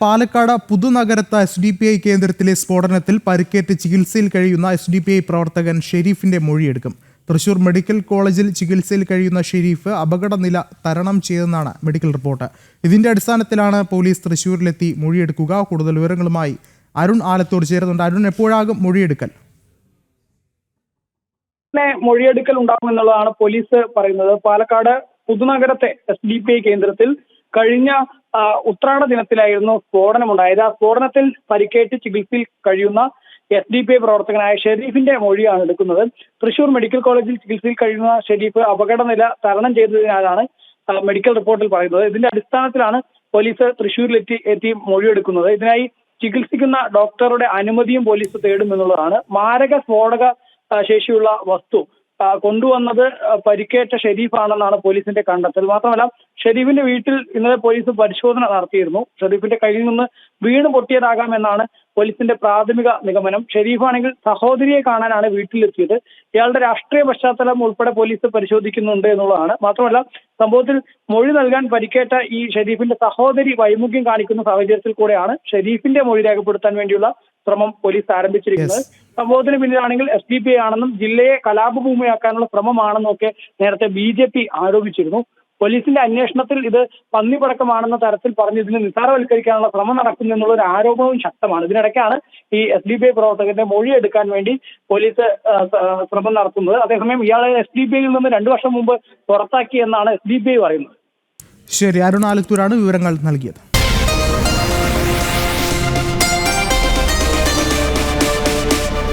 Palakkad പുതുനഗരത്ത് SDPI കേന്ദ്രത്തിലെ സ്ഫോടനത്തിൽ പരിക്കേറ്റ് ചികിത്സയിൽ കഴിയുന്ന SDPI പ്രവർത്തകൻ ഷെരീഫിന്റെ മൊഴിയെടുക്കും. തൃശൂർ മെഡിക്കൽ കോളേജിൽ ചികിത്സയിൽ കഴിയുന്ന ഷെരീഫ് അപകടനില തരണം ചെയ്തെന്നാണ് മെഡിക്കൽ റിപ്പോർട്ട്. ഇതിന്റെ അടിസ്ഥാനത്തിലാണ് പോലീസ് തൃശൂരിലെത്തി മൊഴിയെടുക്കുക. കൂടുതൽ വിവരങ്ങളുമായി അരുൺ ആലത്തൂർ ചേരുന്നുണ്ട്. അരുൺ, എപ്പോഴാകും മൊഴിയെടുക്കൽ? മൊഴിയെടുക്കൽ ഉണ്ടാകുമെന്നുള്ളതാണ് പോലീസ് പറയുന്നത്. പാലക്കാട് പുതുനഗരത്തെ SDPI കേന്ദ്രത്തിൽ കഴിഞ്ഞ ഉത്രാട ദിനത്തിലായിരുന്നു സ്ഫോടനമുണ്ടായത്. ആ സ്ഫോടനത്തിൽ പരിക്കേറ്റ് ചികിത്സയിൽ കഴിയുന്ന SDPI പ്രവർത്തകനായ ഷെരീഫിന്റെ മൊഴിയാണ് എടുക്കുന്നത്. തൃശൂർ മെഡിക്കൽ കോളേജിൽ ചികിത്സയിൽ കഴിയുന്ന ഷെരീഫ് അപകടനില തരണം ചെയ്തതിനാലാണ് മെഡിക്കൽ റിപ്പോർട്ടിൽ പറയുന്നത്. ഇതിന്റെ അടിസ്ഥാനത്തിലാണ് പോലീസ് തൃശൂരിലെത്തി മൊഴിയെടുക്കുന്നത്. ഇതിനായി ചികിത്സിക്കുന്ന ഡോക്ടറുടെ അനുമതിയും പോലീസ് തേടുമെന്നുള്ളതാണ്. മാരക സ്ഫോടക ശേഷിയുള്ള വസ്തു കൊണ്ടുവന്നത് പരിക്കേറ്റ ഷെരീഫാണെന്നാണ് പോലീസിന്റെ കണ്ടെത്തൽ. മാത്രമല്ല, ഷെരീഫിന്റെ വീട്ടിൽ ഇന്നലെ പോലീസ് പരിശോധന നടത്തിയിരുന്നു. ഷെരീഫിന്റെ കയ്യിൽ നിന്ന് വീണ് പൊട്ടിയതാകാമെന്നാണ് പോലീസിന്റെ പ്രാഥമിക നിഗമനം. ഷെരീഫാണെങ്കിൽ സഹോദരിയെ കാണാനാണ് വീട്ടിലെത്തിയത്. ഇയാളുടെ രാഷ്ട്രീയ പശ്ചാത്തലം ഉൾപ്പെടെ പോലീസ് പരിശോധിക്കുന്നുണ്ട് എന്നുള്ളതാണ്. മാത്രമല്ല, സംഭവത്തിൽ മൊഴി നൽകാൻ പരിക്കേറ്റ ഈ ഷെരീഫിന്റെ സഹോദരി വൈമുഖ്യം കാണിക്കുന്ന സാഹചര്യത്തിൽ കൂടെയാണ് ഷെരീഫിന്റെ മൊഴി രേഖപ്പെടുത്താൻ വേണ്ടിയുള്ള ശ്രമം പോലീസ് ആരംഭിച്ചിരിക്കുന്നത്. സംഭവത്തിന് പിന്നിലാണെങ്കിൽ SDPI ആണെന്നും ജില്ലയെ കലാപഭൂമിയാക്കാനുള്ള ശ്രമമാണെന്നും ഒക്കെ നേരത്തെ BJP ആരോപിച്ചിരുന്നു. പോലീസിന്റെ അന്വേഷണത്തിൽ ഇത് പന്നിപ്പടക്കമാണെന്ന തരത്തിൽ പറഞ്ഞ് ഇതിനെ നിസ്സാരവൽക്കരിക്കാനുള്ള ശ്രമം നടക്കുന്നു എന്നുള്ള ഒരു ആരോപണവും ശക്തമാണ്. ഇതിനിടയ്ക്കാണ് ഈ SDPI പ്രവർത്തകന്റെ മൊഴിയെടുക്കാൻ വേണ്ടി പോലീസ് ശ്രമം നടത്തുന്നത്. അതേസമയം ഇയാളെ SDPIയിൽ നിന്ന് 2 വർഷം മുമ്പ് പുറത്താക്കി എന്നാണ് SDPI പറയുന്നത്. ശരി, അരുൺ ആലത്തൂരാണ് വിവരങ്ങൾ നൽകിയത്.